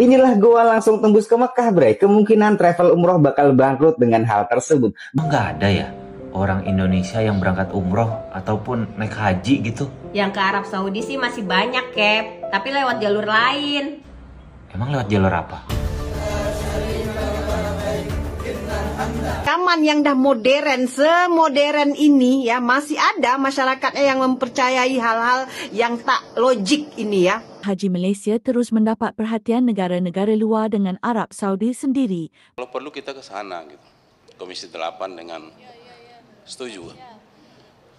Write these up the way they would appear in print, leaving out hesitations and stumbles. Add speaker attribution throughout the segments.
Speaker 1: Inilah gua langsung tembus ke Mekah, Bre. Kemungkinan travel umroh bakal bangkrut dengan hal tersebut.
Speaker 2: Nggak ada ya orang Indonesia yang berangkat umroh ataupun naik haji gitu?
Speaker 3: Yang ke Arab Saudi sih masih banyak, Kep. Tapi lewat jalur lain.
Speaker 2: Emang lewat jalur apa?
Speaker 4: Zaman yang dah modern, semodern ini ya, masih ada masyarakatnya yang mempercayai hal-hal yang tak logik ini ya.
Speaker 5: Haji Malaysia terus mendapat perhatian negara-negara luar dengan Arab Saudi sendiri.
Speaker 6: Kalau perlu kita ke sana gitu. Komisi 8 dengan setuju.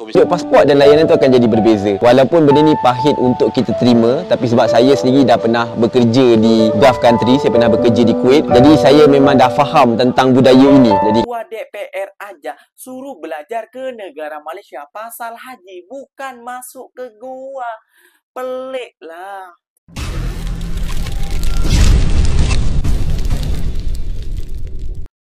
Speaker 7: Pasport dan layanan itu akan jadi berbeza. Walaupun benda ni pahit untuk kita terima, tapi sebab saya sendiri dah pernah bekerja di Gulf country, saya pernah bekerja di Kuwait, jadi saya memang dah faham tentang budaya ini. Jadi
Speaker 8: Ketua DPR aja suruh belajar ke negara Malaysia pasal haji, bukan masuk ke gua. Pelik lah.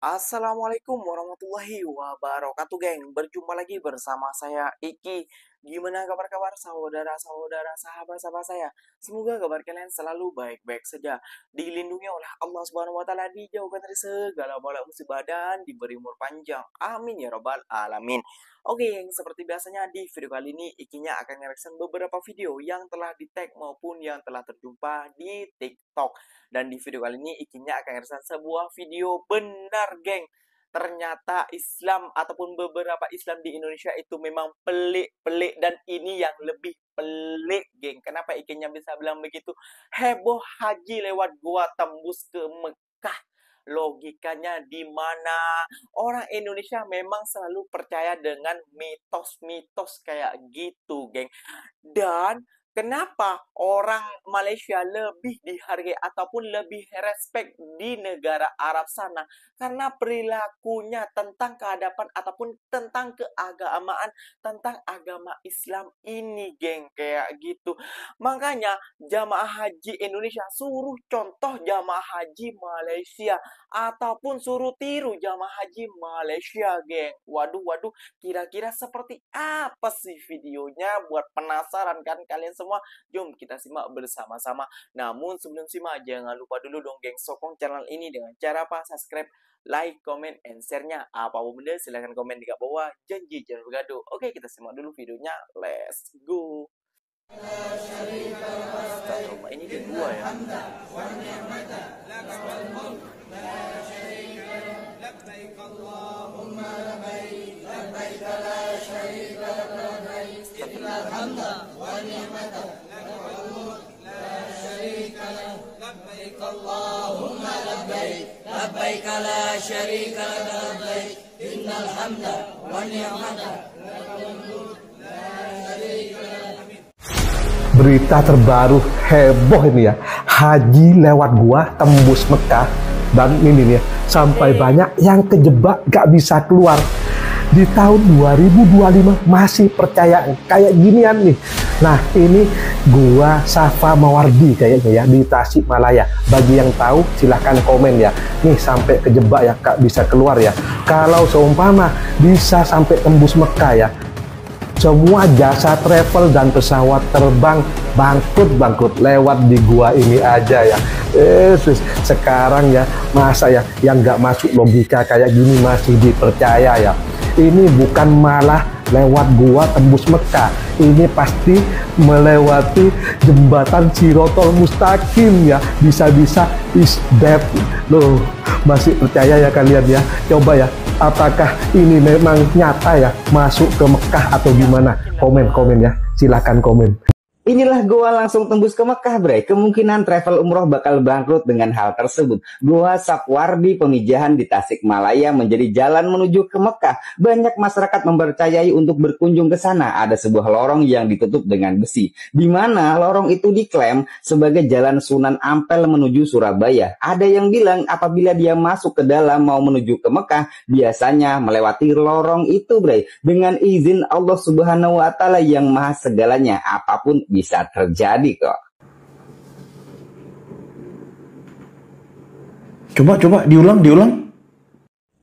Speaker 8: Assalamualaikum warahmatullahi wabarakatuh, geng. Berjumpa lagi bersama saya Iki. Gimana kabar-kabar saudara-saudara, sahabat-sahabat saya? Semoga kabar kalian selalu baik-baik saja, dilindungi oleh Allah Subhanahu wa taala, dijauhkan dari segala bala musibah dan diberi umur panjang. Amin ya rabbal alamin. Oke, yang seperti biasanya di video kali ini Ikinya akan nge-reaction beberapa video yang telah di-tag maupun yang telah terjumpa di TikTok. Dan di video kali ini Ikinya akan nge-reaction sebuah video benar, geng. Ternyata Islam ataupun beberapa Islam di Indonesia itu memang pelik-pelik, dan ini yang lebih pelik, geng. Kenapa Ikinya bisa bilang begitu? Heboh haji lewat gua tembus ke Mekah. Logikanya di mana? Orang Indonesia memang selalu percaya dengan mitos-mitos kayak gitu, geng. Dan kenapa orang Malaysia lebih dihargai ataupun lebih respect di negara Arab sana? Karena perilakunya tentang keadaban ataupun tentang keagamaan, tentang agama Islam ini, geng, kayak gitu. Makanya jamaah haji Indonesia suruh contoh jamaah haji Malaysia ataupun suruh tiru jamaah haji Malaysia, geng. Waduh, kira-kira seperti apa sih videonya? Buat penasaran kan kalian semua? Jom kita simak bersama-sama. Namun sebelum simak, jangan lupa dulu dong, geng, sokong channel ini dengan cara apa? Subscribe, like, comment, and share-nya. Apapun benda silahkan komen di bawah. Janji jangan bergaduh. Oke, kita simak dulu videonya. Let's go. Ini di gua ya.
Speaker 9: لبيك لا شريك لك لبيك إن الحمد والنعمة لك والملك لا شريك لك.
Speaker 10: Berita terbaru heboh ini ya, haji lewat gua tembus Mekah, dan ini nih ya, sampai banyak yang kejebak gak bisa keluar. Di tahun 2025 masih percaya kayak ginian nih. Nah, ini gua Safa Mawardi kayaknya ya, di Tasikmalaya. Bagi yang tahu silahkan komen ya. Nih sampai kejebak ya, gak bisa keluar ya. Kalau seumpama bisa sampai tembus Mekah ya, semua jasa travel dan pesawat terbang bangkrut lewat di gua ini aja ya. Sekarang ya, masa ya yang nggak masuk logika kayak gini masih dipercaya ya. Ini bukan malah lewat gua tembus Mekah, ini pasti melewati jembatan Sirotol Mustaqim ya. Bisa-bisa isdep loh. Masih percaya ya kalian ya? Coba ya, apakah ini memang nyata ya masuk ke Mekah atau gimana? Komen ya, silahkan komen.
Speaker 1: Inilah gua langsung tembus ke Mekah, Bre. Kemungkinan travel umroh bakal bangkrut dengan hal tersebut. Gua Sapwardi Pemijahan di Tasikmalaya menjadi jalan menuju ke Mekah. Banyak masyarakat mempercayai untuk berkunjung ke sana. Ada sebuah lorong yang ditutup dengan besi, di mana lorong itu diklaim sebagai jalan Sunan Ampel menuju Surabaya. Ada yang bilang apabila dia masuk ke dalam mau menuju ke Mekah, biasanya melewati lorong itu, Bre. Dengan izin Allah Subhanahu wa taala yang maha segalanya, apapun bisa terjadi kok.
Speaker 11: Coba diulang.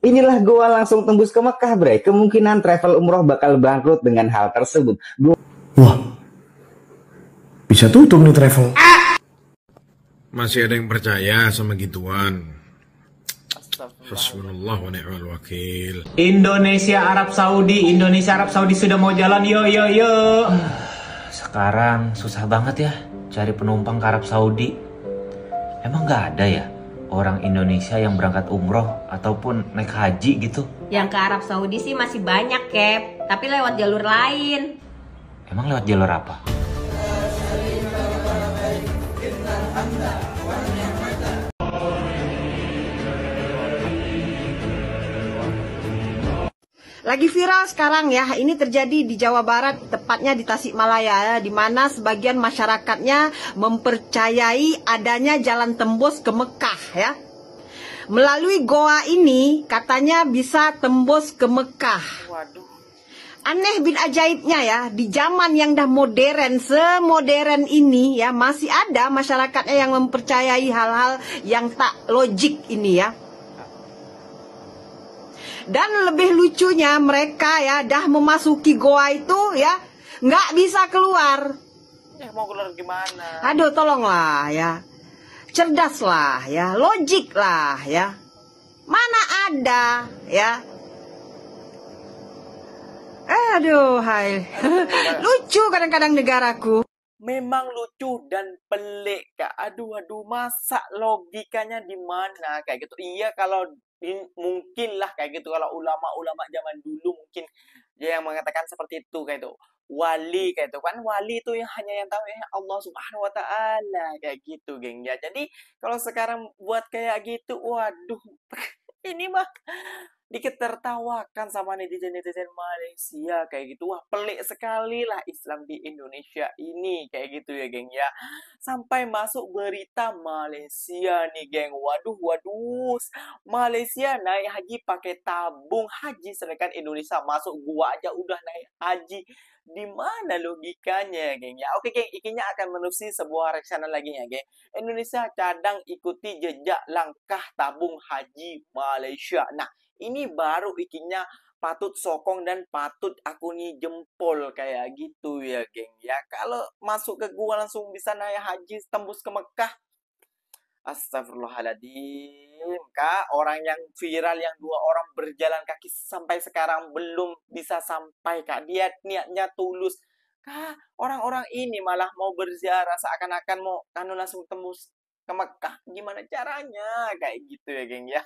Speaker 1: Inilah gua langsung tembus ke Mekah, Bre. Kemungkinan travel umroh bakal bangkrut dengan hal tersebut.
Speaker 11: Wah, bisa tutup nih travel. Masih ada yang percaya sama gituan. Hasbunallah wa ni'mal wakil.
Speaker 2: Indonesia Arab Saudi sudah mau jalan, yo. Sekarang susah banget ya cari penumpang ke Arab Saudi. Emang nggak ada ya orang Indonesia yang berangkat umroh ataupun naik haji gitu?
Speaker 3: Yang ke Arab Saudi sih masih banyak, Kep. Tapi lewat jalur lain.
Speaker 2: Emang lewat jalur apa?
Speaker 4: Lagi viral sekarang ya, ini terjadi di Jawa Barat, tepatnya di Tasikmalaya ya, di mana sebagian masyarakatnya mempercayai adanya jalan tembus ke Mekah ya. Melalui goa ini katanya bisa tembus ke Mekah. Aneh bin ajaibnya ya, di zaman yang dah modern, semodern ini ya, masih ada masyarakatnya yang mempercayai hal-hal yang tak logik ini ya. Dan lebih lucunya mereka ya dah memasuki goa itu ya nggak bisa keluar.
Speaker 8: Ya mau keluar gimana?
Speaker 4: Aduh tolonglah ya, cerdaslah ya, logik lah ya. Mana ada ya. Aduh hai, lucu kadang-kadang negaraku.
Speaker 8: Memang lucu dan pelik, Kak. Aduh, masa logikanya di mana kayak gitu? Iya, kalau mungkin lah kayak gitu. Kalau ulama-ulama zaman dulu mungkin dia yang mengatakan seperti itu kayak itu. Wali kayak itu kan, wali itu yang hanya yang tahu ya Allah Subhanahu wa taala kayak gitu, geng ya. Jadi kalau sekarang buat kayak gitu, waduh. Ini mah diketertawakan sama netizen-netizen Malaysia kayak gitu. Wah, pelik sekali lah Islam di Indonesia ini kayak gitu ya, geng ya. Sampai masuk berita Malaysia nih, geng. Waduh. Malaysia naik haji pakai tabung haji, sedangkan Indonesia masuk gua aja udah naik haji. Di mana logikanya, geng ya? Oke, geng, ikinya akan menerusi sebuah rencana lagi ya, geng. Indonesia cadang ikuti jejak langkah tabung haji Malaysia. Nah, ini baru ikinya patut sokong dan patut akuni jempol kayak gitu ya, geng ya. Kalau masuk ke gua langsung bisa naik haji tembus ke Mekah. Astagfirullahaladzim, Kak. Orang yang viral yang 2 orang berjalan kaki sampai sekarang belum bisa sampai, Kak. Dia niatnya tulus. Kak, orang-orang ini malah mau berziarah seakan-akan mau langsung tembus ke Mekah. Gimana caranya? Kayak gitu ya, geng ya.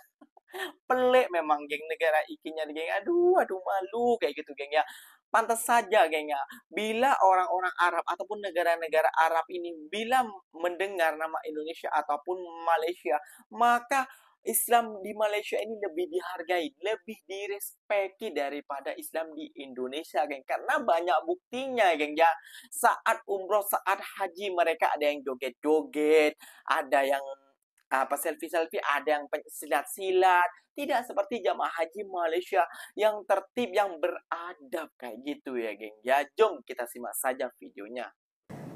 Speaker 8: Pelik memang, geng, negara ikinya, geng. Aduh, malu kayak gitu, geng ya. Pantas saja, geng ya, bila orang-orang Arab ataupun negara-negara Arab ini bila mendengar nama Indonesia ataupun Malaysia, maka Islam di Malaysia ini lebih dihargai, lebih direspekti daripada Islam di Indonesia, geng. Karena banyak buktinya, geng ya. Saat umroh, saat haji, mereka ada yang joget-joget, ada yang selfie-selfie, ada yang silat-silat. Tidak seperti jamaah haji Malaysia yang tertib, yang beradab kayak gitu ya, geng. Ya, jom kita simak saja videonya.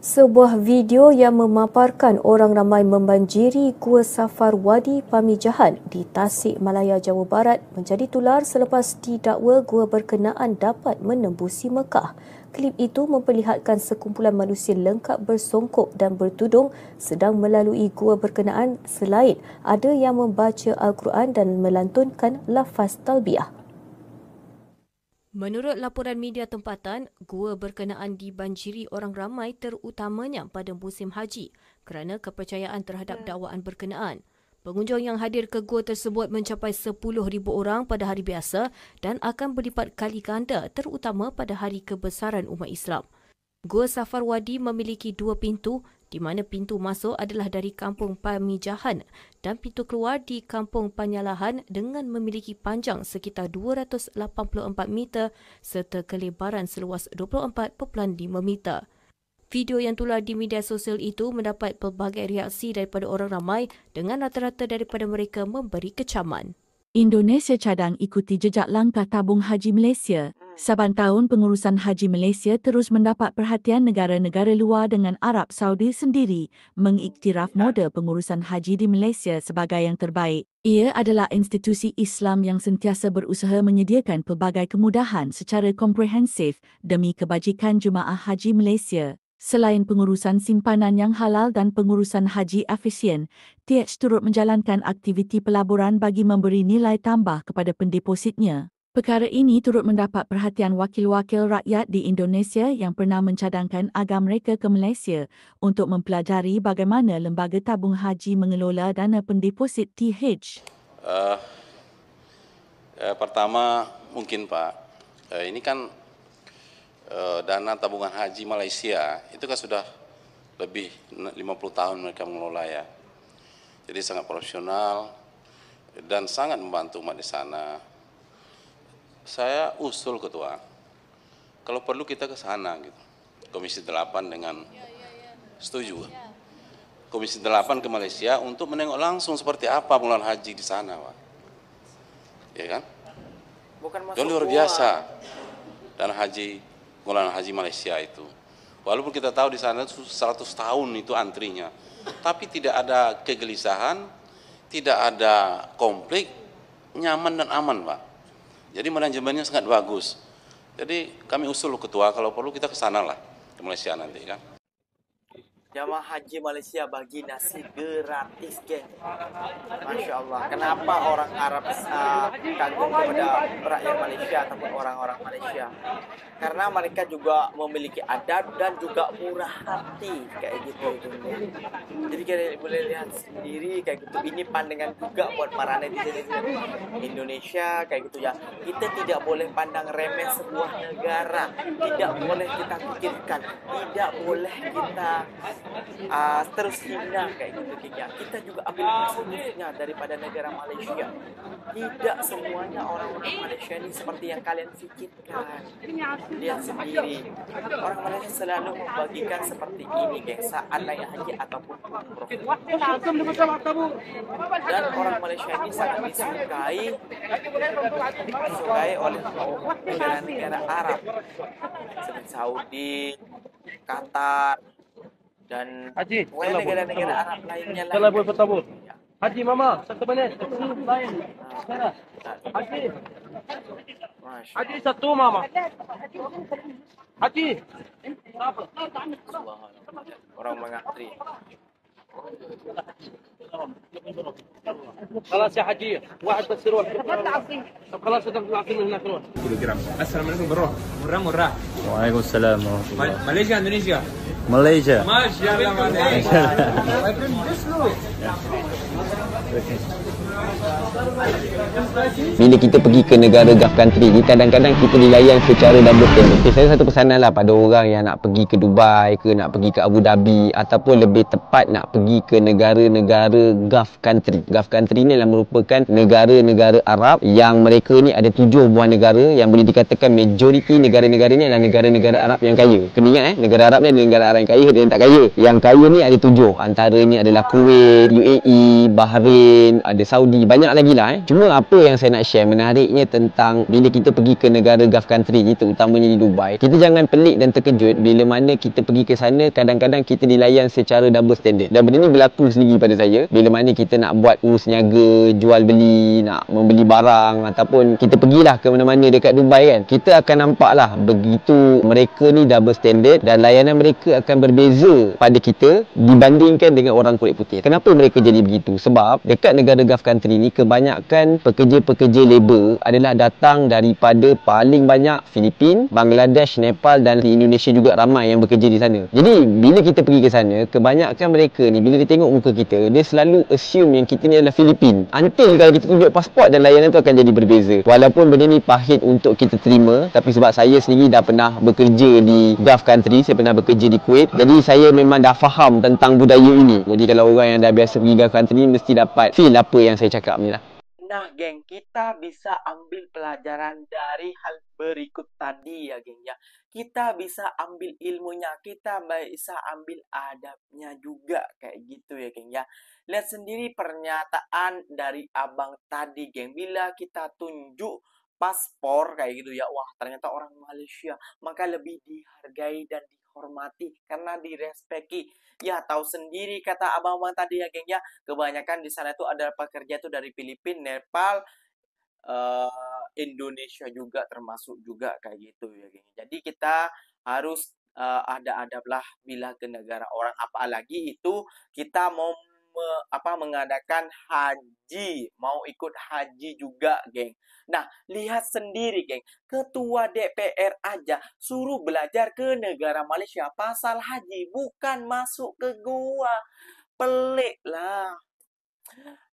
Speaker 12: Sebuah video yang memaparkan orang ramai membanjiri Gua Safar Wadi Pamijahan di Tasikmalaya, Jawa Barat menjadi tular selepas didakwa gua berkenaan dapat menembusi Mekah. Klip itu memperlihatkan sekumpulan manusia lengkap bersongkok dan bertudung sedang melalui gua berkenaan, selain ada yang membaca Al-Quran dan melantunkan lafaz talbiyah. Menurut laporan media tempatan, gua berkenaan dibanjiri orang ramai terutamanya pada musim haji kerana kepercayaan terhadap dakwaan berkenaan. Pengunjung yang hadir ke gua tersebut mencapai 10,000 orang pada hari biasa dan akan berlipat kali ganda terutama pada hari kebesaran umat Islam. Gua Safar Wadi memiliki 2 pintu, di mana pintu masuk adalah dari Kampung Pamijahan dan pintu keluar di Kampung Panyalahan dengan memiliki panjang sekitar 284 meter serta kelebaran seluas 24.5 meter. Video yang tular di media sosial itu mendapat pelbagai reaksi daripada orang ramai dengan rata-rata daripada mereka memberi kecaman.
Speaker 5: Indonesia cadang ikuti jejak langkah tabung haji Malaysia. Saban tahun pengurusan haji Malaysia terus mendapat perhatian negara-negara luar dengan Arab Saudi sendiri mengiktiraf model pengurusan haji di Malaysia sebagai yang terbaik. Ia adalah institusi Islam yang sentiasa berusaha menyediakan pelbagai kemudahan secara komprehensif demi kebajikan jemaah haji Malaysia. Selain pengurusan simpanan yang halal dan pengurusan haji efisien, TH turut menjalankan aktiviti pelaburan bagi memberi nilai tambah kepada pendepositnya. Perkara ini turut mendapat perhatian wakil-wakil rakyat di Indonesia yang pernah mencadangkan agam mereka ke Malaysia untuk mempelajari bagaimana lembaga tabung haji mengelola dana pendeposit TH.
Speaker 6: Pertama mungkin Pak, ini kan dana tabungan haji Malaysia itu kan sudah lebih 50 tahun mereka mengelola ya. Jadi sangat profesional dan sangat membantu umat di sana. Saya usul Ketua, kalau perlu kita ke sana gitu. Komisi 8 dengan setuju. Komisi 8 ke Malaysia untuk menengok langsung seperti apa pengelolaan haji di sana, Pak. Ya kan?
Speaker 8: Bukan masuk
Speaker 6: Itu luar
Speaker 8: gua.
Speaker 6: biasa. Dan pengelolaan haji Malaysia itu. Walaupun kita tahu di sana 100 tahun itu antrinya. Tapi tidak ada kegelisahan, tidak ada konflik, nyaman dan aman, Pak. Jadi manajemennya sangat bagus. Jadi kami usul Ketua, kalau perlu kita ke sana lah, ke Malaysia nanti kan.
Speaker 8: Jamaah haji Malaysia bagi nasi gratis, geng. Masya Allah. Kenapa orang Arab kagum kepada rakyat Malaysia ataupun orang-orang Malaysia? Karena mereka juga memiliki adab dan juga murah hati kayak gitu. Jadi kalian boleh lihat sendiri kayak gitu. Ini pandangan juga buat para netizen Indonesia kayak gitu ya. Kita tidak boleh pandang remeh sebuah negara. Tidak boleh kita pikirkan. Tidak boleh kita terus hina kayak gitu ya. Kita juga ambil positifnya daripada negara Malaysia. Tidak semuanya orang-orang Malaysia ini seperti yang kalian pikirkan. Lihat sendiri, orang Malaysia selalu membagikan seperti ini, geng, saat naik haji ataupun umroh. Dan orang Malaysia ini sangat disukai oleh negara-negara Arab seperti Saudi, Qatar, dan negara-negara Arab lainnya lagi.
Speaker 13: Haji Mama, satu menit. Haji. Haji satu Mama. Haji.
Speaker 8: Orang mengantri.
Speaker 13: خلاص يا حجي واحد بس يروح طب خلاص تطلع من هناك روح
Speaker 14: kilogram. Assalamualaikum bro. Murah.
Speaker 15: Waalaikumsalam warahmatullahi
Speaker 14: Malaysia, Indonesia.
Speaker 15: Malaysia.
Speaker 14: Masya Allah, Malaysia.
Speaker 7: Bila kita pergi ke negara Gulf country ni, kadang-kadang kita dilayan secara double standard. Okay, saya satu pesanan lah pada orang yang nak pergi ke Dubai ke nak pergi ke Abu Dhabi ataupun lebih tepat nak pergi ke negara-negara Gulf country. Gulf country ni adalah merupakan negara-negara Arab yang mereka ni ada 7 buah negara yang boleh dikatakan majoriti negara-negara ni adalah negara-negara Arab yang kaya. Kena ingat negara Arab ni ada negara Arab yang kaya dan yang tak kaya. Yang kaya ni ada 7. Antaranya adalah Kuwait, UAE, Bahrain, ada Saudi, banyak lagi lah. Cuma apa yang saya nak share menariknya tentang bila kita pergi ke negara Gulf country ni, terutamanya di Dubai, kita jangan pelik dan terkejut bila mana kita pergi ke sana kadang-kadang kita dilayan secara double standard. Dan benda ni berlaku sendiri pada saya bila mana kita nak buat urus niaga, jual beli, nak membeli barang ataupun kita pergilah ke mana-mana dekat Dubai kan, kita akan nampak lah begitu mereka ni double standard dan layanan mereka akan berbeza pada kita dibandingkan dengan orang kulit putih. Kenapa mereka jadi begitu? Sebab dekat negara Gulf country ni kebanyakan pekerja-pekerja labor adalah datang daripada paling banyak Filipin, Bangladesh, Nepal dan di Indonesia juga ramai yang bekerja di sana. Jadi bila kita pergi ke sana, kebanyakan mereka ni bila dia tengok muka kita, dia selalu assume yang kita ni adalah Filipin. Until kalau kita tunjuk pasport dan layanan tu akan jadi berbeza. Walaupun benda ni pahit untuk kita terima, tapi sebab saya sendiri dah pernah bekerja di Gulf country, saya pernah bekerja di Kuwait, jadi saya memang dah faham tentang budaya ini. Jadi kalau orang yang dah biasa pergi Gulf country mesti dapat feel apa yang saya cakap ni lah.
Speaker 8: Nah, geng, kita bisa ambil pelajaran dari hal berikut tadi ya, geng ya. Kita bisa ambil ilmunya, kita bisa ambil adabnya juga kayak gitu ya, geng ya. Lihat sendiri pernyataan dari abang tadi, geng. Bila kita tunjuk paspor kayak gitu ya, wah ternyata orang Malaysia, maka lebih dihargai dan dihormati karena direspeki. Ya, tahu sendiri kata abang-abang tadi ya, geng ya. Kebanyakan di sana itu ada pekerja tuh dari Filipina, Nepal, Indonesia juga termasuk juga kayak gitu ya, geng. Jadi kita harus ada adablah bila ke negara orang, apalagi itu kita mau mengadakan haji, mau ikut haji juga, geng. Nah, lihat sendiri, geng. Ketua DPR aja suruh belajar ke negara Malaysia pasal haji, bukan masuk ke gua. Pelik lah.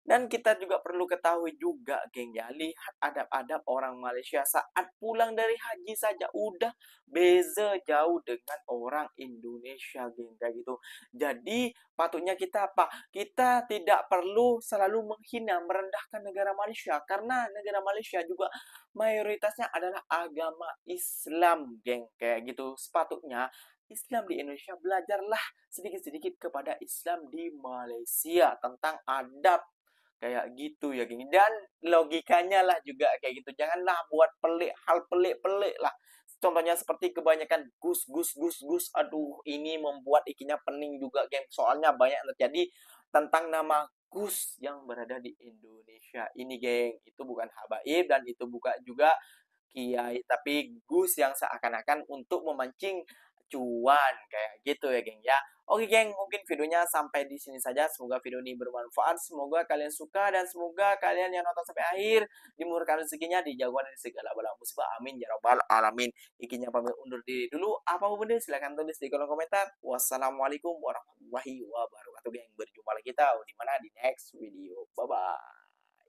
Speaker 8: Dan kita juga perlu ketahui juga, geng, ya, lihat adab-adab orang Malaysia saat pulang dari haji saja udah beza jauh dengan orang Indonesia, geng, kayak gitu. Jadi patutnya kita apa? Kita tidak perlu selalu menghina, merendahkan negara Malaysia, karena negara Malaysia juga mayoritasnya adalah agama Islam, geng, kayak gitu. Sepatutnya Islam di Indonesia belajarlah sedikit-sedikit kepada Islam di Malaysia tentang adab kayak gitu ya, geng. Dan logikanya lah juga kayak gitu. Janganlah buat hal pelik-pelik lah. Contohnya seperti kebanyakan gus. Aduh, ini membuat ikinya pening juga, geng. Soalnya banyak yang terjadi tentang nama Gus yang berada di Indonesia ini, geng. Itu bukan habaib dan itu bukan juga kiai, tapi Gus yang seakan-akan untuk memancing cuan kayak gitu ya, geng, ya. Oke, geng, mungkin videonya sampai di sini saja. Semoga video ini bermanfaat, semoga kalian suka, dan semoga kalian yang nonton sampai akhir dimurahkan rezekinya, dijauhkan dari segala bala musibah. Amin ya rabbal alamin. Ikinya pamit undur diri dulu. Apa bener silahkan tulis di kolom komentar. Wassalamualaikum warahmatullahi wabarakatuh, geng. Berjumpa lagi kita di mana di next video. Bye bye.